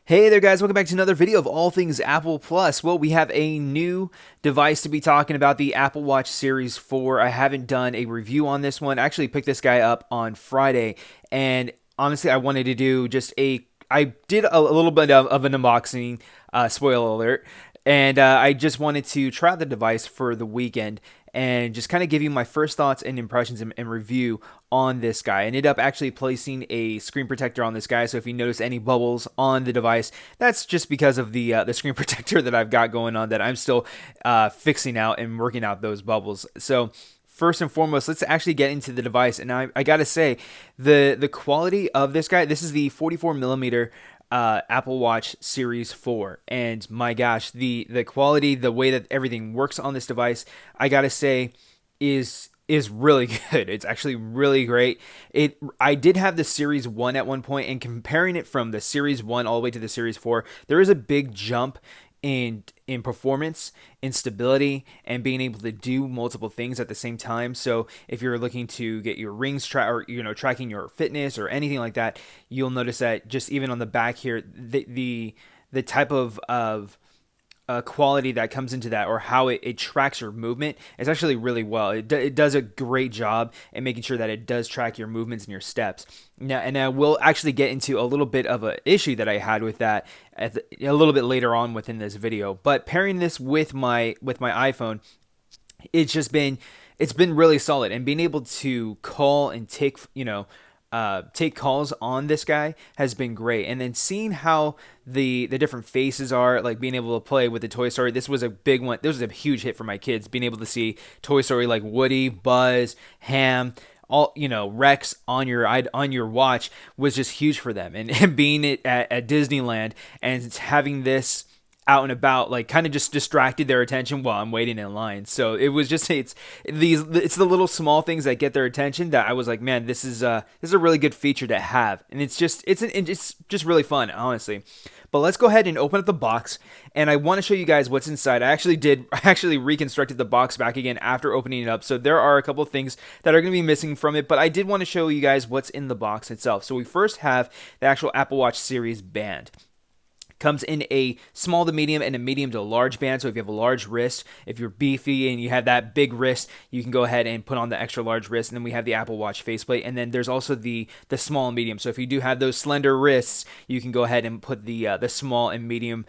Hey there guys, welcome back to another video of all things Apple Plus. Well, we have a new device to be talking about, the Apple Watch Series 4. I haven't done a review on this one. I actually picked this guy up on Friday, and honestly, I wanted to do I did a little bit of an unboxing, spoiler alert, and I just wanted to try out the device for the weekend and just kind of give you my first thoughts and impressions and review on this guy. I ended up actually placing a screen protector on this guy, so if you notice any bubbles on the device, that's just because of the screen protector that I've got going on that I'm still fixing out and working out those bubbles. So first and foremost, let's actually get into the device. And I gotta say, the quality of this guy, this is the 44 millimeter Apple Watch Series 4, and my gosh, the quality, the way that everything works on this device, I gotta say, is really good. It's actually really great. I did have the Series 1 at one point, and comparing it from the Series 1 all the way to the Series 4, there is a big jump in performance, in stability, and being able to do multiple things at the same time. So if you're looking to get your rings or tracking your fitness or anything like that, you'll notice that just even on the back here, the type of quality that comes into that, or how it tracks your movement, is actually really well. It does a great job in making sure that it does track your movements and your steps. Now, and I will actually get into a little bit of an issue that I had with that a little bit later on within this video. But pairing this with my iPhone, it's been really solid, and being able to call and take calls on this guy has been great. And then seeing how the different faces are, like being able to play with the Toy Story. This was a big one. This was a huge hit for my kids, being able to see Toy Story like Woody, Buzz, Ham, all Rex on your watch was just huge for them. And being at Disneyland and having this out and about, like, kind of just distracted their attention while I'm waiting in line. So it was just it's the little small things that get their attention that I was like, man, this is a really good feature to have, and it's just really fun, honestly. But let's go ahead and open up the box, and I want to show you guys what's inside. I actually reconstructed the box back again after opening it up, so there are a couple of things that are going to be missing from it, but I did want to show you guys what's in the box itself. So we first have the actual Apple Watch Series band. Comes in a small to medium and a medium to large band. So if you have a large wrist, if you're beefy and you have that big wrist, you can go ahead and put on the extra large wrist. And then we have the Apple Watch faceplate. And then there's also the small and medium. So if you do have those slender wrists, you can go ahead and put the small and medium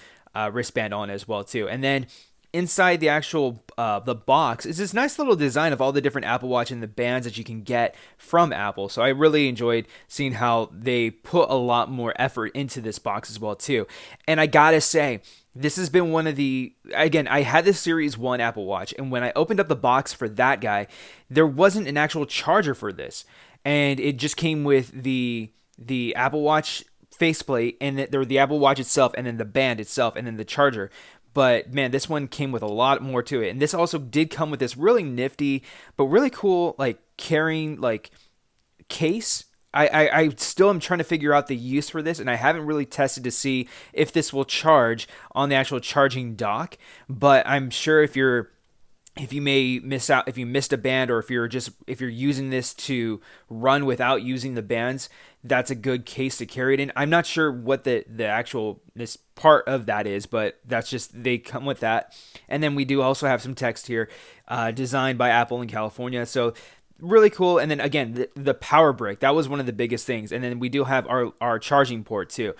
wristband on as well too. And then inside the actual the box is this nice little design of all the different Apple Watch and the bands that you can get from Apple. So I really enjoyed seeing how they put a lot more effort into this box as well too. And I gotta say, this has been one of again, I had this Series 1 Apple Watch, and when I opened up the box for that guy, there wasn't an actual charger for this. And it just came with the Apple Watch faceplate, and the Apple Watch itself, and then the band itself, and then the charger. But man, this one came with a lot more to it. And this also did come with this really nifty, but really cool, like, carrying, like, case. I still am trying to figure out the use for this, and I haven't really tested to see if this will charge on the actual charging dock. But I'm sure if you may miss out, if you missed a band, or if you're using this to run without using the bands, that's a good case to carry it in. I'm not sure what the actual this part of that is, but that's just, they come with that. And then we do also have some text here, designed by Apple in California. So really cool. And then again, the power brick, that was one of the biggest things. And then we do have our charging port too.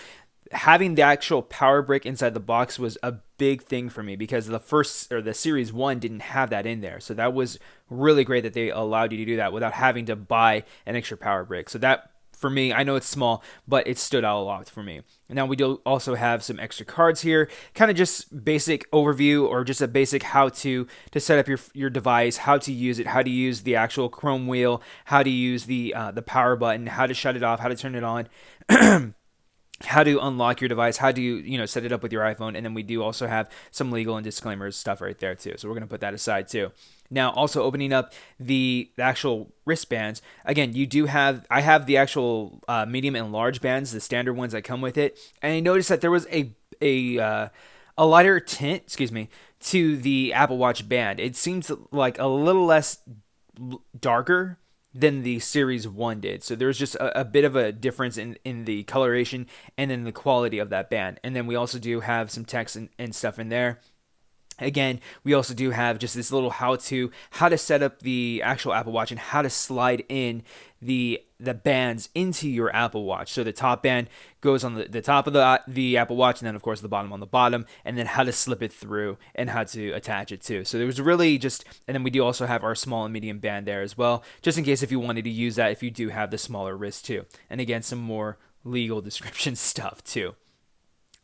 Having the actual power brick inside the box was a big thing for me, because the Series 1 didn't have that in there. So that was really great that they allowed you to do that without having to buy an extra power brick. So that, for me, I know it's small, but it stood out a lot for me. Now we do also have some extra cards here, kind of just basic overview, or just a basic how to set up your device, how to use it, how to use the actual Chrome wheel, how to use the power button, how to shut it off, how to turn it on. How to unlock your device, how to set it up with your iPhone. And then we do also have some legal and disclaimers stuff right there too. So we're going to put that aside too. Now, also opening up the actual wristbands. Again, I have the actual medium and large bands, the standard ones that come with it. And I noticed that there was a lighter tint, to the Apple Watch band. It seems like a little less darker than the Series 1 did. So there's just a bit of a difference in the coloration and then the quality of that band. And then we also do have some text and stuff in there. Again, we also do have just this little how to set up the actual Apple Watch and how to slide in the bands into your Apple Watch. So the top band goes on the top of the Apple Watch, and then of course the bottom on the bottom, and then how to slip it through and how to attach it too. So there was really just, and then we do also have our small and medium band there as well, just in case if you wanted to use that if you do have the smaller wrist too. And again, some more legal description stuff too.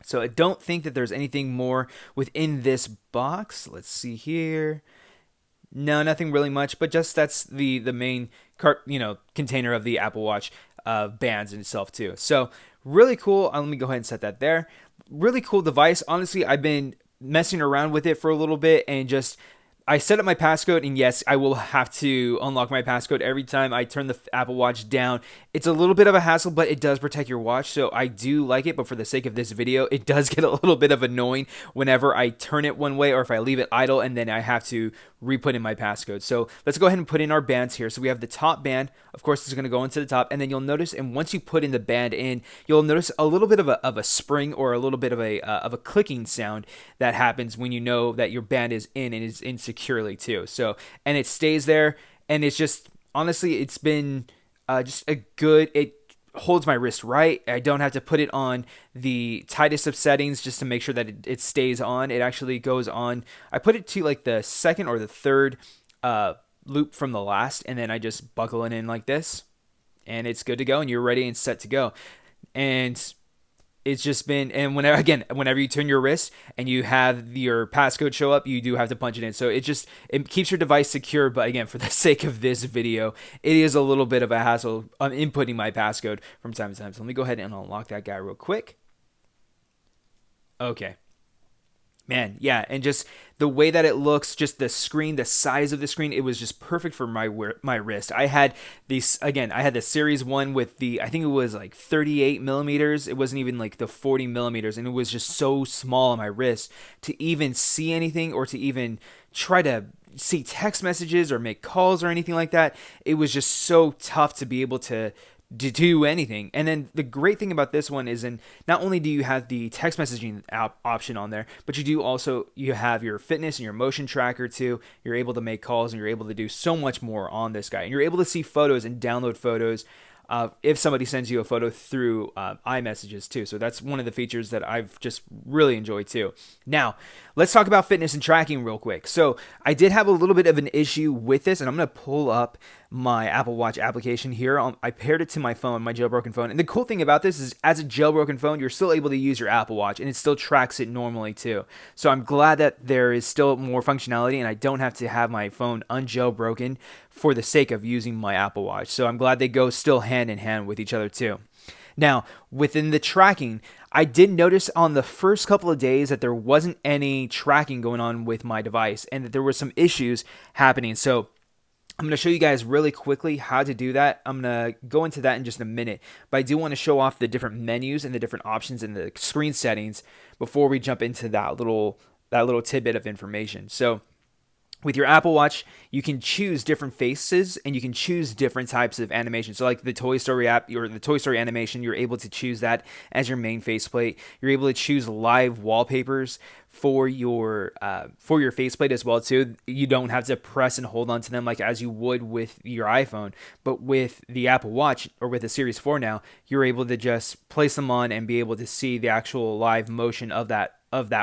So I don't think that there's anything more within this box. Let's see here. No, nothing really much, but just that's the main container of the Apple Watch bands in itself too. So really cool. Let me go ahead and set that there. Really cool device. Honestly, I've been messing around with it for a little bit and just I set up my passcode, and yes, I will have to unlock my passcode every time I turn the Apple Watch down. It's a little bit of a hassle, but it does protect your watch, so I do like it, but for the sake of this video, it does get a little bit of annoying whenever I turn it one way or if I leave it idle, and then I have to re-put in my passcode. So let's go ahead and put in our bands here. So we have the top band. Of course, it's going to go into the top, and then you'll notice, and once you put in the band in, you'll notice a little bit of a spring or a little bit of a clicking sound that happens when you know that your band is in and is in securely too. So, and it stays there, and it's just, honestly, it's been just a good, it holds my wrist right. I don't have to put it on the tightest of settings just to make sure that it stays on. It actually goes on. I put it to like the second or the third loop from the last, and then I just buckle it in like this, and it's good to go, and you're ready and set to go. And it's just been, and whenever you turn your wrist and you have your passcode show up, you do have to punch it in. So it keeps your device secure. But again, for the sake of this video, it is a little bit of a hassle on inputting my passcode from time to time. So let me go ahead and unlock that guy real quick. Okay. Man, yeah, and just the way that it looks, just the screen, the size of the screen, it was just perfect for my wrist. I had I had the Series 1 with I think it was like 38 millimeters. It wasn't even like the 40 millimeters, and it was just so small on my wrist to even see anything or to even try to see text messages or make calls or anything like that. It was just so tough to be able to do anything. And then the great thing about this one is, not only do you have the text messaging option on there, but you have your fitness and your motion tracker too. You're able to make calls, and you're able to do so much more on this guy. And you're able to see photos and download photos if somebody sends you a photo through iMessages too. So that's one of the features that I've just really enjoyed too. Now, let's talk about fitness and tracking real quick. So I did have a little bit of an issue with this, and I'm going to pull up my Apple Watch application here. I paired it to my phone, my jailbroken phone. And the cool thing about this is, as a jailbroken phone, you're still able to use your Apple Watch, and it still tracks it normally too. So I'm glad that there is still more functionality, and I don't have to have my phone unjailbroken for the sake of using my Apple Watch. So I'm glad they go still hand in hand with each other too. Now, within the tracking, I did notice on the first couple of days that there wasn't any tracking going on with my device, and that there were some issues happening. So I'm going to show you guys really quickly how to do that. I'm going to go into that in just a minute, but I do want to show off the different menus and the different options in the screen settings before we jump into that little tidbit of information. So with your Apple Watch, you can choose different faces, and you can choose different types of animation. So like the Toy Story app, or the Toy Story animation, you're able to choose that as your main faceplate. You're able to choose live wallpapers for your faceplate as well too. You don't have to press and hold on to them like as you would with your iPhone, but with the Apple Watch, or with the Series 4 now, you're able to just place them on and be able to see the actual live motion of that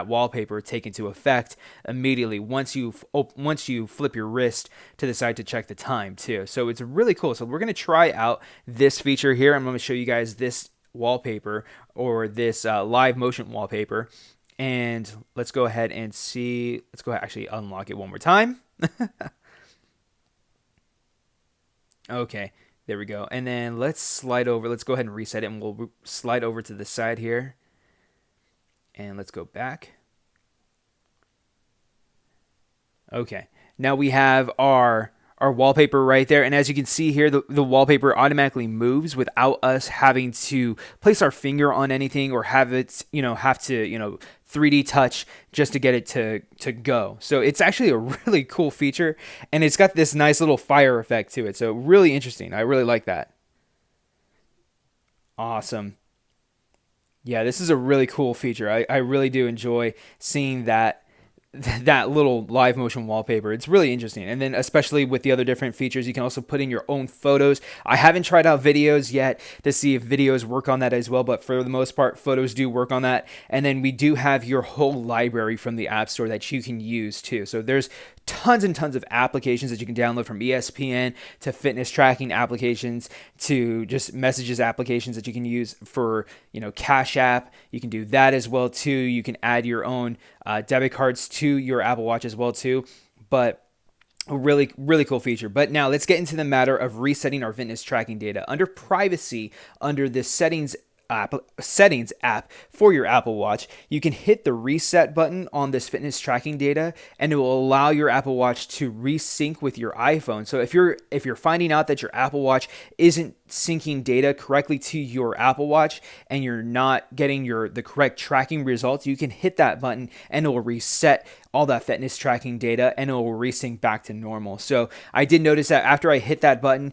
wallpaper take into effect immediately once you flip your wrist to the side to check the time too. So it's really cool. So we're going to try out this feature here. I'm going to show you guys this wallpaper, or this live motion wallpaper. And let's go ahead and see. Let's go ahead, actually unlock it one more time. Okay, there we go. And then let's slide over. Let's go ahead and reset it, and we'll slide over to the side here. And let's go back. Okay, now we have our wallpaper right there, and as you can see here, the wallpaper automatically moves without us having to place our finger on anything, or have to 3D touch just to get it to go. So it's actually a really cool feature, and it's got this nice little fire effect to it. So really interesting. I really like that. Awesome. Yeah, this is a really cool feature. I really do enjoy seeing that little live motion wallpaper. It's really interesting. And then especially with the other different features, you can also put in your own photos. I haven't tried out videos yet to see if videos work on that as well, but for the most part, photos do work on that. And then we do have your whole library from the App Store that you can use too. So there's tons and tons of applications that you can download, from ESPN to fitness tracking applications to just messages applications that you can use for, Cash App. You can do that as well too. You can add your own debit cards to your Apple Watch as well too. But a really, really cool feature. But now let's get into the matter of resetting our fitness tracking data. Under privacy, under the settings app for your Apple Watch, you can hit the reset button on this fitness tracking data, and it will allow your Apple Watch to resync with your iPhone. So if you're finding out that your Apple Watch isn't syncing data correctly to your Apple Watch and you're not getting the correct tracking results, you can hit that button and it will reset all that fitness tracking data and it will resync back to normal. So I did notice that after I hit that button,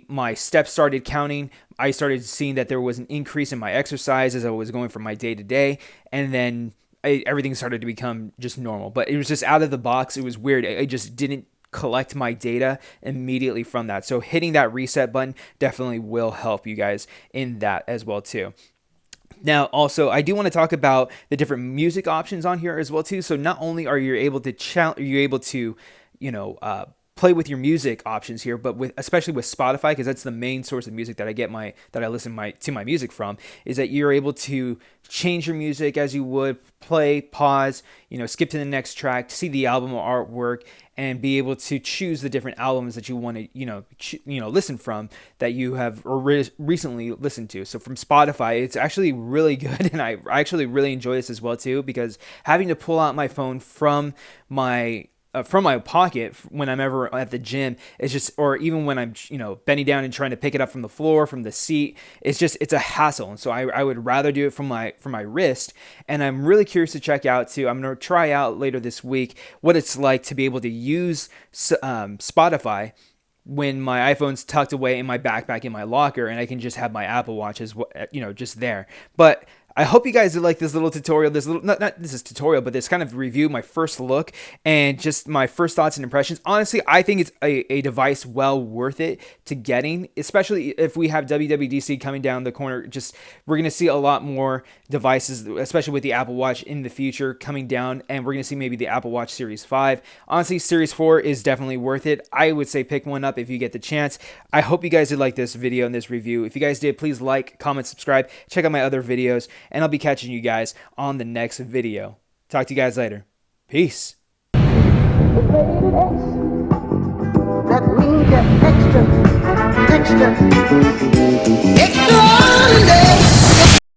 my steps started counting. I started seeing that there was an increase in my exercise as I was going from my day to day, and then everything started to become just normal. But it was just out of the box. It was weird. I just didn't collect my data immediately from that. So hitting that reset button definitely will help you guys in that as well too. Now, also, I do want to talk about the different music options on here as well too. So not only are you able to play with your music options here, but especially with Spotify, because that's the main source of music that I listen to my music from, is that you're able to change your music as you would play, pause, skip to the next track, see the album or artwork, and be able to choose the different albums that you want to listen from that you have recently listened to. So from Spotify, it's actually really good, and I actually really enjoy this as well too, because having to pull out my phone from my pocket when I'm ever at the gym, or even when I'm, bending down and trying to pick it up from the floor, from the seat, it's a hassle. And so I would rather do it from my wrist. And I'm really curious to check out too. I'm going to try out later this week what it's like to be able to use Spotify when my iPhone's tucked away in my backpack in my locker, and I can just have my Apple Watch just there. But I hope you guys like this little tutorial, not this is tutorial, but this kind of review, my first look, and just my first thoughts and impressions. Honestly, I think it's a device well worth it to getting, especially if we have WWDC coming down the corner. We're going to see a lot more devices, especially with the Apple Watch in the future coming down, and we're going to see maybe the Apple Watch Series 5. Honestly, Series 4 is definitely worth it. I would say pick one up if you get the chance. I hope you guys did like this video and this review. If you guys did, please like, comment, subscribe, check out my other videos, and I'll be catching you guys on the next video. Talk to you guys later. Peace. That means you're extra, extra, extraordinary.